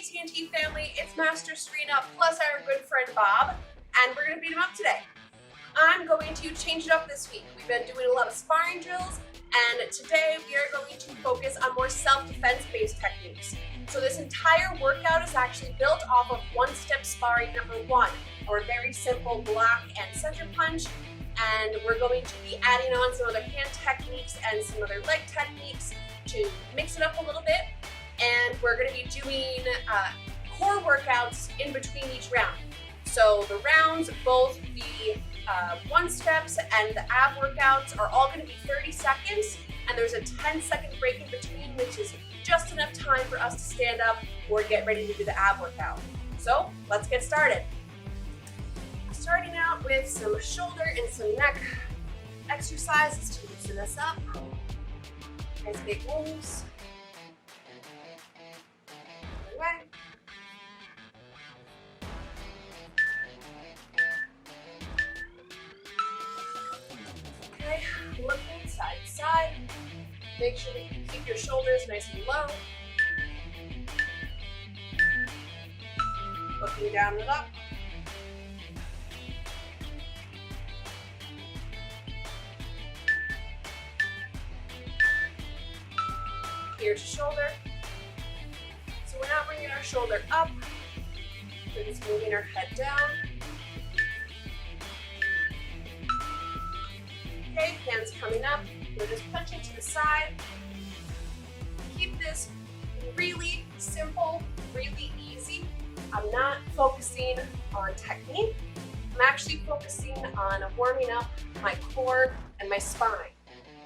AT&T family, it's Master Serena plus our good friend Bob, and we're going to beat him up today. I'm going to change it up this week. We've been doing a lot of sparring drills, and today we are going to focus on more self-defense based techniques. So this entire workout is actually built off of One Step Sparring number 1, our very simple block and center punch, and we're going to be adding on some other hand techniques and some other leg techniques to mix it up a little bit. And we're going to be doing core workouts in between each round. So the rounds, both the one steps and the ab workouts, are all going to be 30 seconds, and there's a 10-second break in between, which is just enough time for us to stand up or get ready to do the ab workout. So let's get started. Starting out with some shoulder and some neck exercises to loosen us up. Nice big moves. Way. Okay, looking side to side. Make sure that you keep your shoulders nice and low. Looking down and up. Ear to shoulder. So we're not bringing our shoulder up, we're just moving our head down. Okay, hands coming up, we're just punching to the side. Keep this really simple, really easy. I'm not focusing on technique, I'm actually focusing on warming up my core and my spine.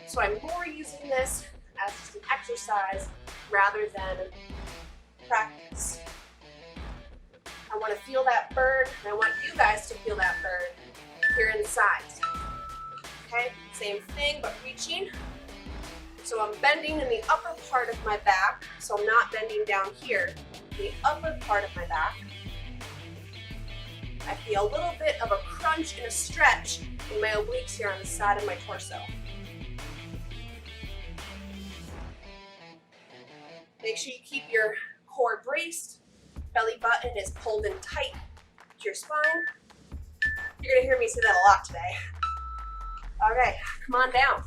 So I'm more using this as just an exercise rather than practice. I want to feel that burn, and I want you guys to feel that burn here in the sides. Okay, same thing, but reaching. So I'm bending in the upper part of my back, so I'm not bending down here, the upper part of my back. I feel a little bit of a crunch and a stretch in my obliques here on the side of my torso. Make sure you keep your core braced, belly button is pulled in tight to your spine. You're gonna hear me say that a lot today. Okay, come on down.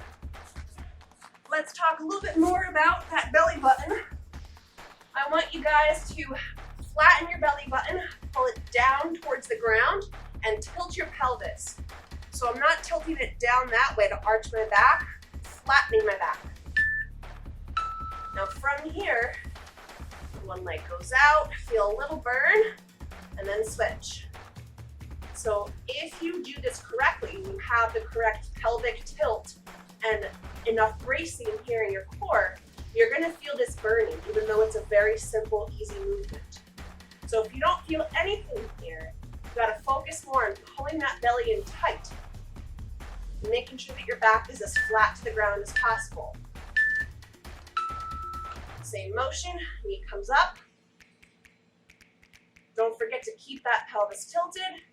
Let's talk a little bit more about that belly button. I want you guys to flatten your belly button, pull it down towards the ground, and tilt your pelvis. So I'm not tilting it down that way to arch my back, flattening my back. Now from here, one leg goes out, feel a little burn, and then switch. So if you do this correctly, you have the correct pelvic tilt and enough bracing here in your core, you're gonna feel this burning, even though it's a very simple, easy movement. So if you don't feel anything here, you gotta focus more on pulling that belly in tight, and making sure that your back is as flat to the ground as possible. Same motion, knee comes up. Don't forget to keep that pelvis tilted.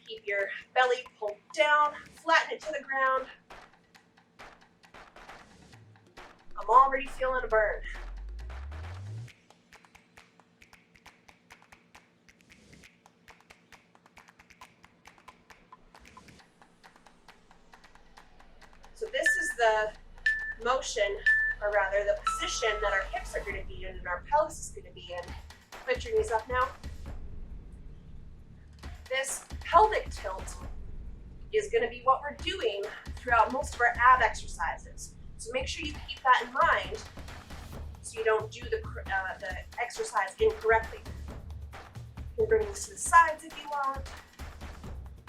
Keep your belly pulled down, flatten it to the ground. I'm already feeling a burn. So this is the motion, or rather the position that our hips are going to be in and our pelvis is going to be in. Put your knees up now. This pelvic tilt is going to be what we're doing throughout most of our ab exercises. So make sure you keep that in mind so you don't do the exercise incorrectly. You can bring this to the sides if you want.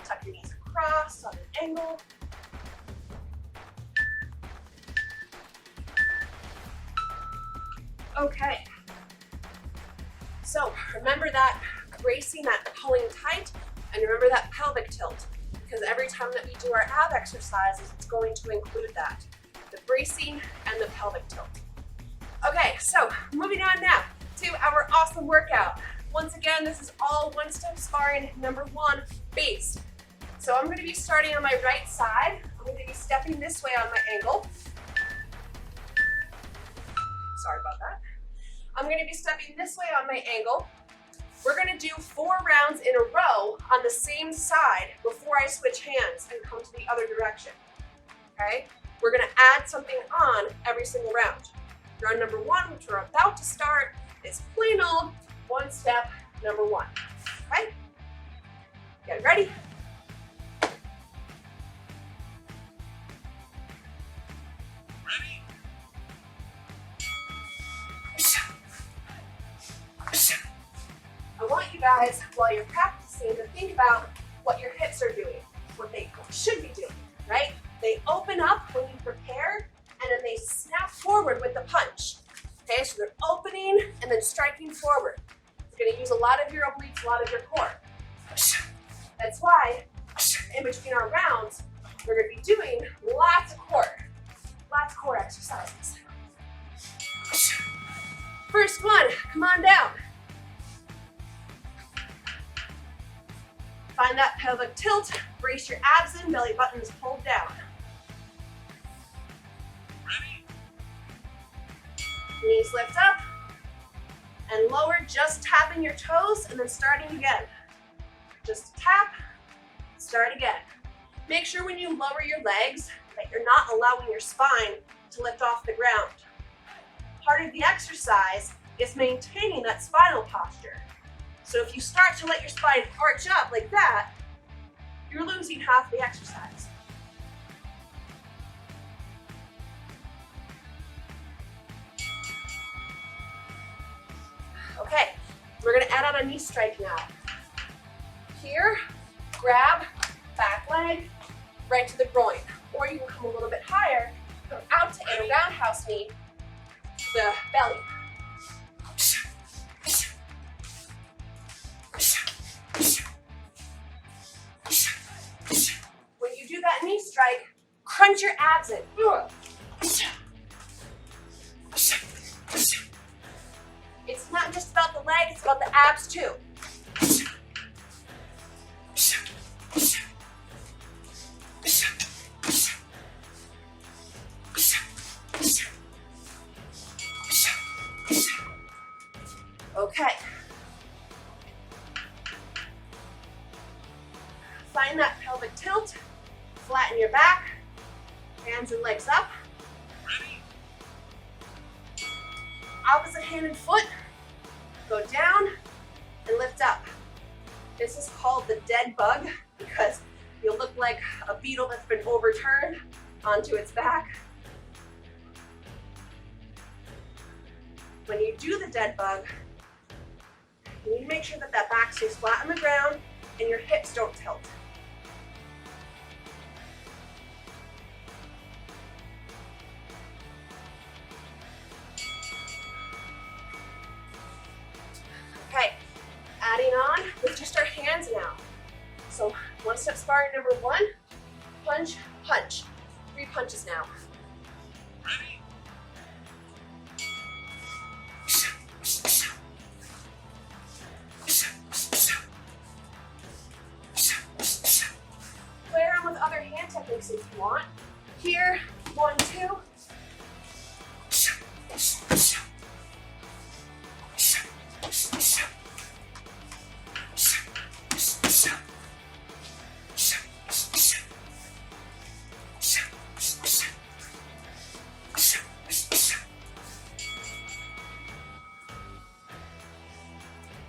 Tuck your knees across on an angle. Okay, so remember that bracing, that pulling tight, and remember that pelvic tilt, because every time that we do our ab exercises, it's going to include that, the bracing and the pelvic tilt. Okay, so moving on now to our awesome workout. Once again, this is all One Step Sparring number 1 based. So I'm going to be starting on my right side. I'm going to be stepping this way on my ankle. Sorry about that. I'm going to be stepping this way on my ankle. We're gonna do 4 rounds in a row on the same side before I switch hands and come to the other direction, okay? We're gonna add something on every single round. Round number 1, which we're about to start, is plain old one step number 1, okay? Get ready? I want you guys, while you're practicing, to think about what your hips are doing, what they should be doing, right? They open up when you prepare, and then they snap forward with the punch. Okay, so they're opening and then striking forward. You're gonna use a lot of your obliques, a lot of your core. That's why, in between our rounds, we're gonna be doing lots of core exercises. First one, come on down. Find that pelvic tilt, brace your abs in, belly button is pulled down. Knees lift up and lower, just tapping your toes and then starting again. Just tap, start again. Make sure when you lower your legs that you're not allowing your spine to lift off the ground. Part of the exercise is maintaining that spinal posture. So if you start to let your spine arch up like that, you're losing half the exercise. Okay, we're gonna add on a knee strike now. Here, grab back leg right to the groin, or you can come a little bit higher, come out to a roundhouse knee to the belly. When you do that knee strike, crunch your abs in. It's not just about the leg, it's about the abs too. Okay. Find that pelvic tilt, flatten your back, hands and legs up. Opposite hand and foot, go down and lift up. This is called the dead bug because you'll look like a beetle that's been overturned onto its back. When you do the dead bug, you need to make sure that that back stays flat on the ground and your hips don't tilt. Okay, adding on with just our hands now. So one step sparring number 1, punch, punch. 3 punches now. Play around with other hand techniques if you want. Here, 1, 2.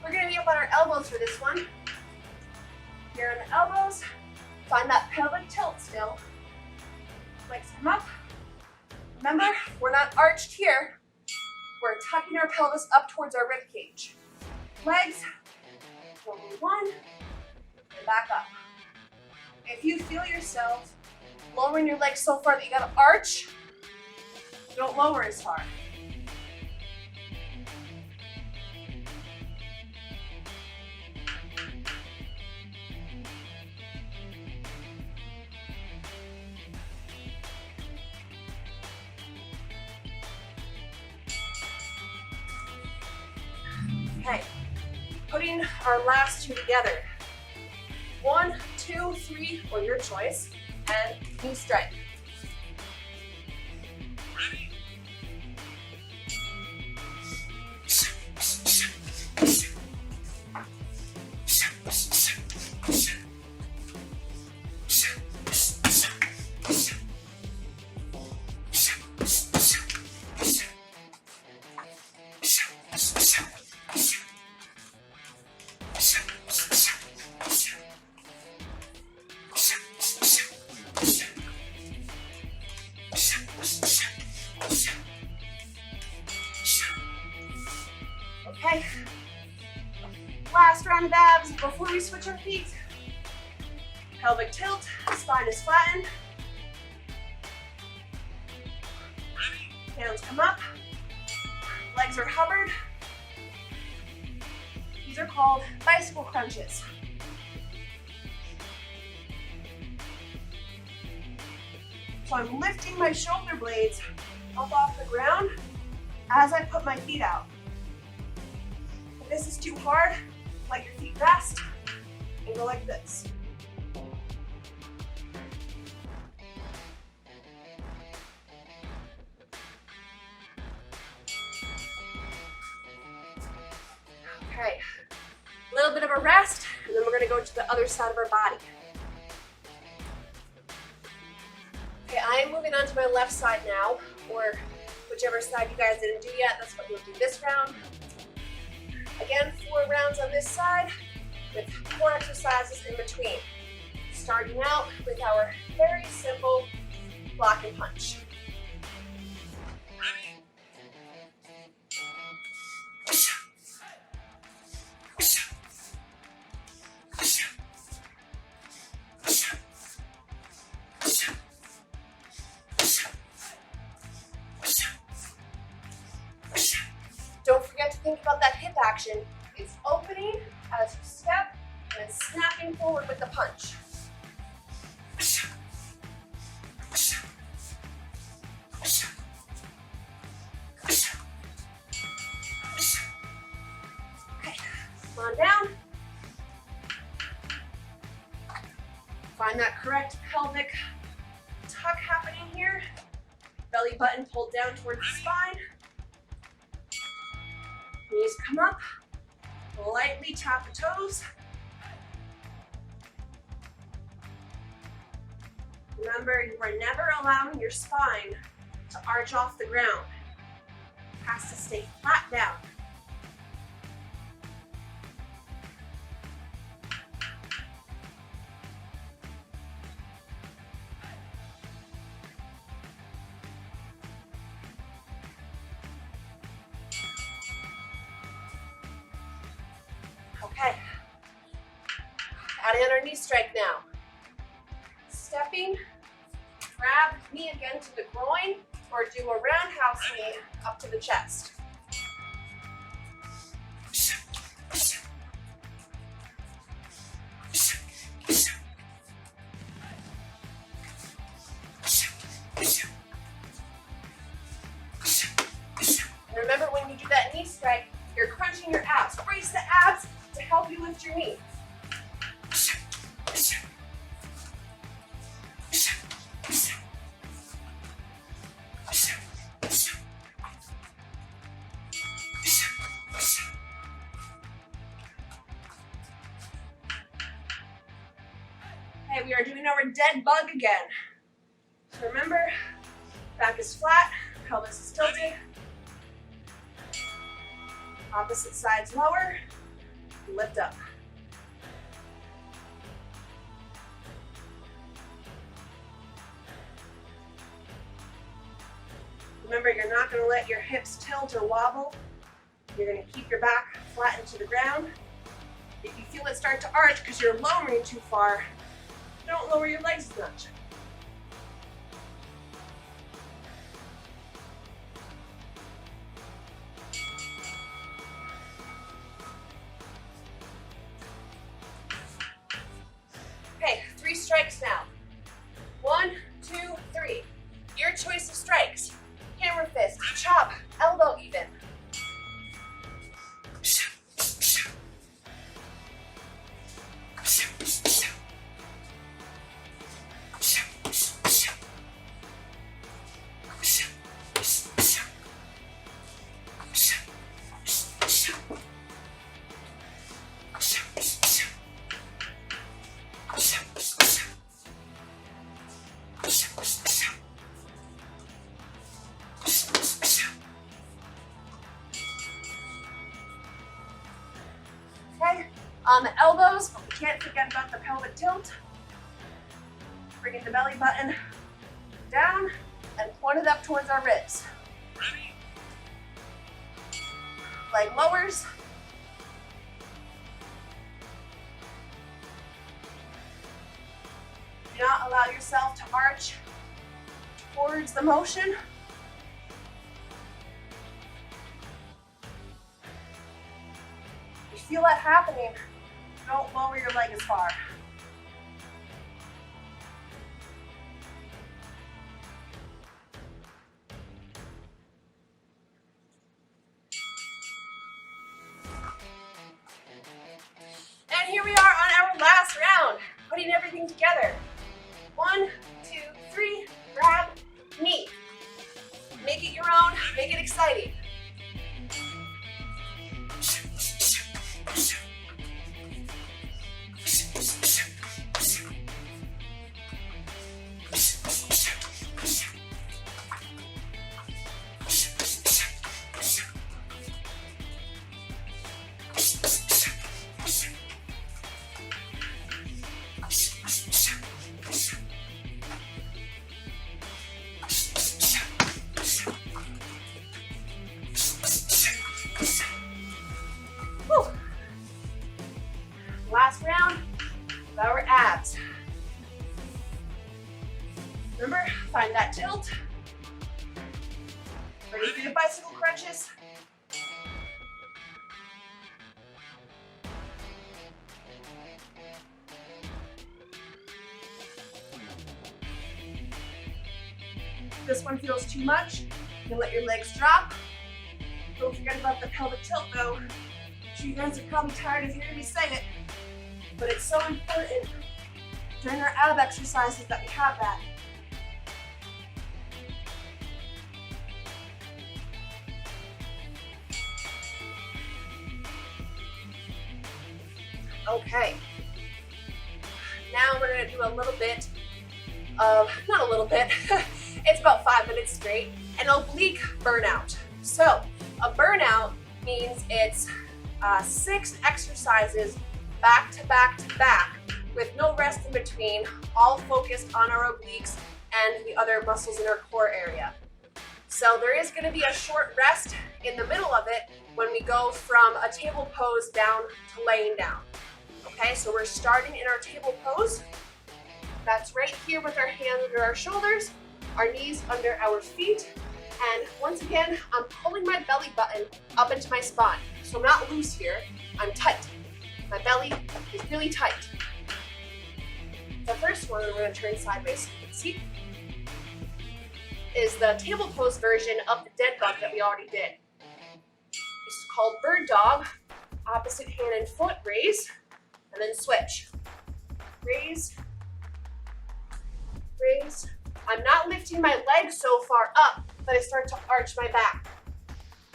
We're going to be up on our elbows for this one. Here on the elbows, find that pelvic tilt still. Legs come up. Remember, we're not arched here. We're tucking our pelvis up towards our rib cage. Legs, forward 1, and back up. If you feel yourself lowering your legs so far that you gotta arch, don't lower as far. Okay, putting our last 2 together. 1, 2, 3, or your choice, and knee strike. Last round of abs before we switch our feet. Pelvic tilt, spine is flattened. Hands come up, legs are hovered. These are called bicycle crunches. So I'm lifting my shoulder blades up off the ground as I put my feet out. If this is too hard, let your feet rest and go like this. Okay, a little bit of a rest, and then we're gonna go to the other side of our body. Okay, I am moving on to my left side now, or whichever side you guys didn't do yet, that's what you'll do this round. Again, 4 rounds on this side with 4 exercises in between. Starting out with our very simple block and punch. Don't forget to think about that hip action. It's opening as you step and snapping forward with the punch. Okay, come on down. Find that correct pelvic tuck happening here. Belly button pulled down towards the spine. Knees come up, lightly tap the toes. Remember, you are never allowing your spine to arch off the ground. It has to stay flat down. Okay, adding on our knee strike now. Stepping, grab knee again to the groin, or do a roundhouse knee up to the chest. And remember, when you do that knee strike, you're crunching your abs. Brace the abs to help you lift your knee. Okay, we are doing our dead bug again. So remember, back is flat, pelvis is tilted. Opposite sides lower, lift up. Remember, you're not going to let your hips tilt or wobble. You're going to keep your back flattened to the ground. If you feel it start to arch because you're lowering too far, don't lower your legs as much. Okay, 3 strikes now. 1, 2, 3. Your choice of strikes. Hammer fist, chop, elbow even. Okay, on the elbows, but we can't forget about the pelvic tilt. Bringing the belly button down and point it up towards our ribs. Leg lowers, yourself to arch towards the motion. If you feel that happening, don't lower your leg as far. And here we are on our last round, putting everything together. 1, 2, 3, grab, knee. Make it your own, make it exciting. Whew. Last round of our abs. Remember, find that tilt. Ready for your bicycle crunches. If this one feels too much, you can let your legs drop. Don't forget about the pelvic tilt though. I'm sure you guys are probably tired of hearing me say it, but it's so important during our ab exercises that we have that. Okay, now we're gonna do a little bit of, not a little bit, it's about 5 minutes straight, an oblique burnout. So a burnout means it's 6 exercises back to back to back with no rest in between, all focused on our obliques and the other muscles in our core area. So there is going to be a short rest in the middle of it when we go from a table pose down to laying down. Okay, so we're starting in our table pose. That's right here with our hands under our shoulders, our knees under our feet. And once again, I'm pulling my belly button up into my spine. So I'm not loose here, I'm tight. My belly is really tight. The first one, we're going to turn sideways so you can see, is the table pose version of the dead bug that we already did. It's called bird dog, opposite hand and foot, raise, and then switch. Raise, raise. I'm not lifting my legs so far up that I start to arch my back.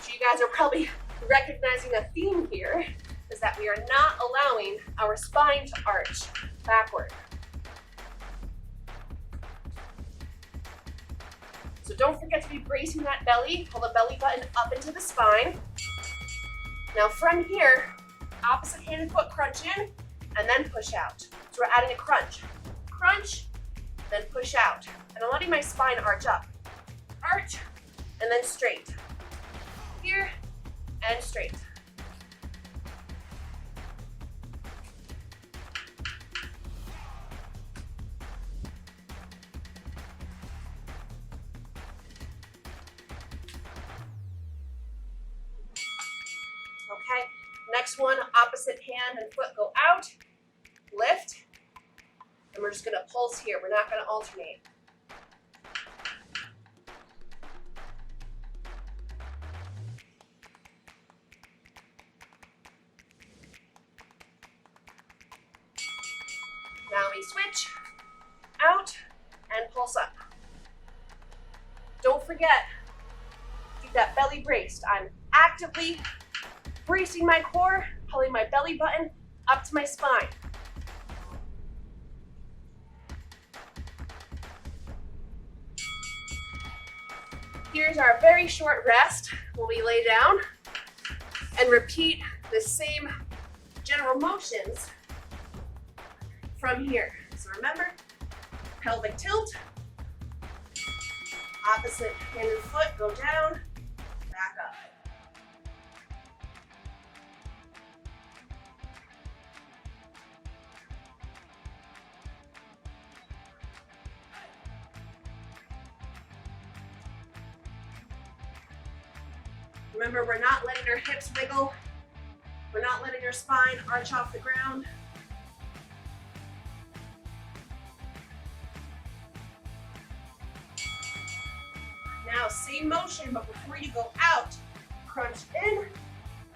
So you guys are probably recognizing a theme here, is that we are not allowing our spine to arch backward. So don't forget to be bracing that belly, pull the belly button up into the spine. Now from here, opposite hand and foot crunch in, and then push out. So we're adding a crunch. Crunch, then push out. And I'm letting my spine arch up. Arch, and then straight. Here, and straight. Okay, next one, opposite hand and foot go out, lift, and we're just gonna pulse here. We're not gonna alternate. Now we switch, out, and pulse up. Don't forget, keep that belly braced. I'm actively bracing my core, pulling my belly button up to my spine. Here's our very short rest when we lay down and repeat the same general motions from here. So remember, pelvic tilt, opposite hand and foot go down, back up. Remember, we're not letting our hips wiggle. We're not letting our spine arch off the ground. Now, same motion, but before you go out, crunch in,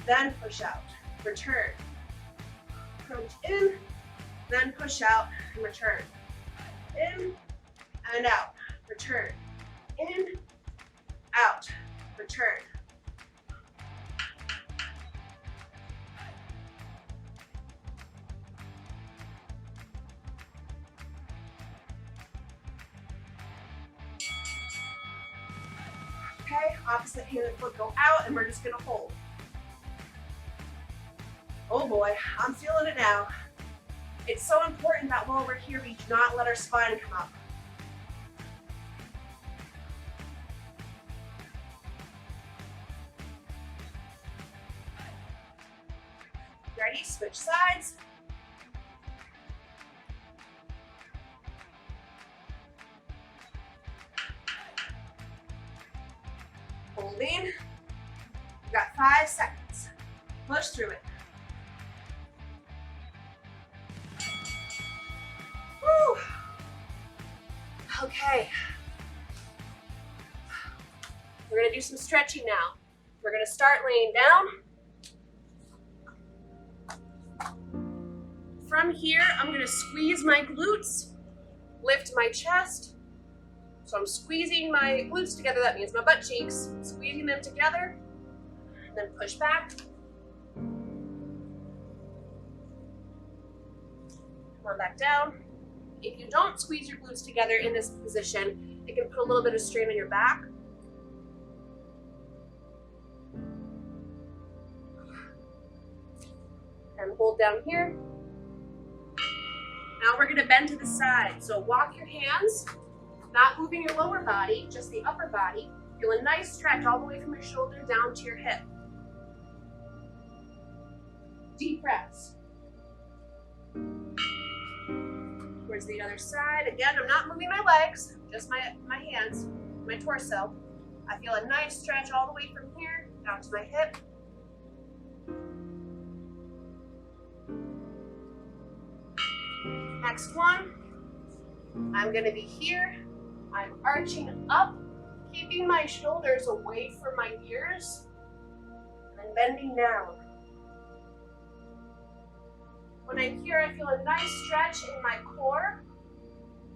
then push out. Return. Crunch in, then push out and return. In and out. Return. In, out. Return. Okay, opposite hand and foot go out, and we're just gonna hold. Oh boy, I'm feeling it now. It's so important that while we're here, we do not let our spine come up. Ready? Switch sides. Holding. You've got 5 seconds. Push through it. Woo. Okay. We're going to do some stretching now. We're going to start laying down. From here, I'm going to squeeze my glutes, lift my chest. So I'm squeezing my glutes together. That means my butt cheeks. Squeezing them together, and then push back. Come on back down. If you don't squeeze your glutes together in this position, it can put a little bit of strain on your back. And hold down here. Now we're gonna bend to the side. So walk your hands, not moving your lower body, just the upper body. Feel a nice stretch all the way from your shoulder down to your hip. Deep breaths. Towards the other side. Again, I'm not moving my legs, just my hands, my torso. I feel a nice stretch all the way from here down to my hip. Next one, I'm gonna be here. I'm arching up, keeping my shoulders away from my ears, and bending down. When I'm here, I feel a nice stretch in my core,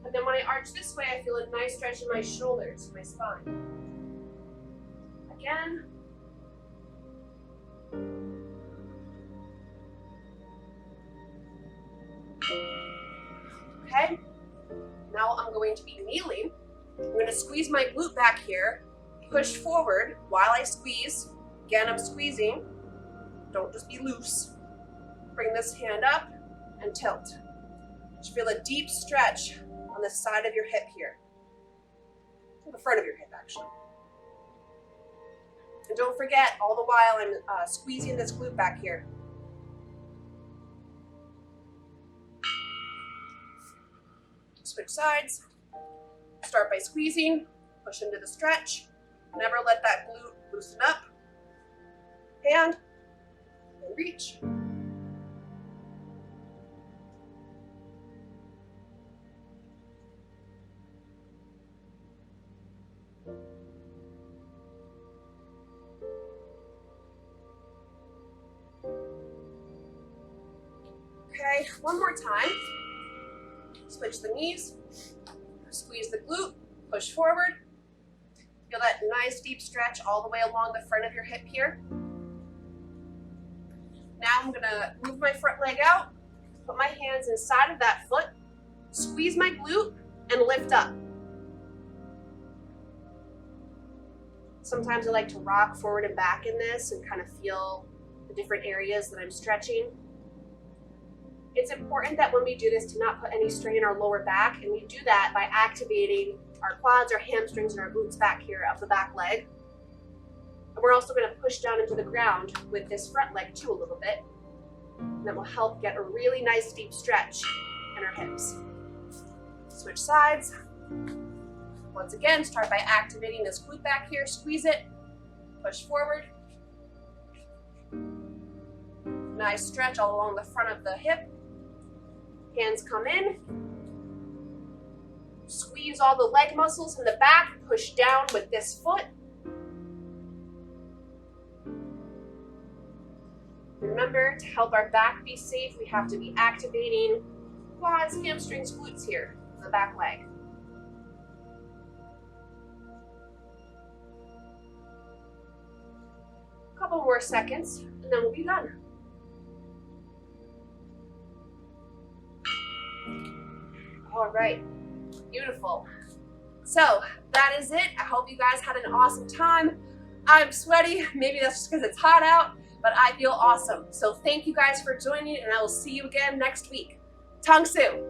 and then when I arch this way, I feel a nice stretch in my shoulders, my spine. Again. Okay, now I'm going to be kneeling. I'm going to squeeze my glute back here, push forward while I squeeze. Again, I'm squeezing. Don't just be loose. Bring this hand up and tilt. Just feel a deep stretch on the side of your hip here. To the front of your hip, actually. And don't forget, all the while I'm squeezing this glute back here. Switch sides. Start by squeezing, push into the stretch. Never let that glute loosen up. Hand, and reach. Okay, one more time. Switch the knees, squeeze the glute, push forward. Feel that nice deep stretch all the way along the front of your hip here. Now I'm gonna move my front leg out, put my hands inside of that foot, squeeze my glute, and lift up. Sometimes I like to rock forward and back in this and kind of feel the different areas that I'm stretching. It's important that when we do this to not put any strain on our lower back, and we do that by activating our quads, our hamstrings, and our glutes back here of the back leg. And we're also going to push down into the ground with this front leg too a little bit. And that will help get a really nice deep stretch in our hips. Switch sides. Once again, start by activating this glute back here, squeeze it, push forward, Nice stretch all along the front of the hip. Hands come in. Squeeze all the leg muscles in the back. Push down with this foot. Remember, to help our back be safe, we have to be activating quads, hamstrings, glutes here, the back leg. A couple more seconds, and then we'll be done. All right, beautiful. So that is it. I hope you guys had an awesome time. I'm sweaty. Maybe that's just because it's hot out, but I feel awesome. So thank you guys for joining, and I will see you again next week. Tang Su.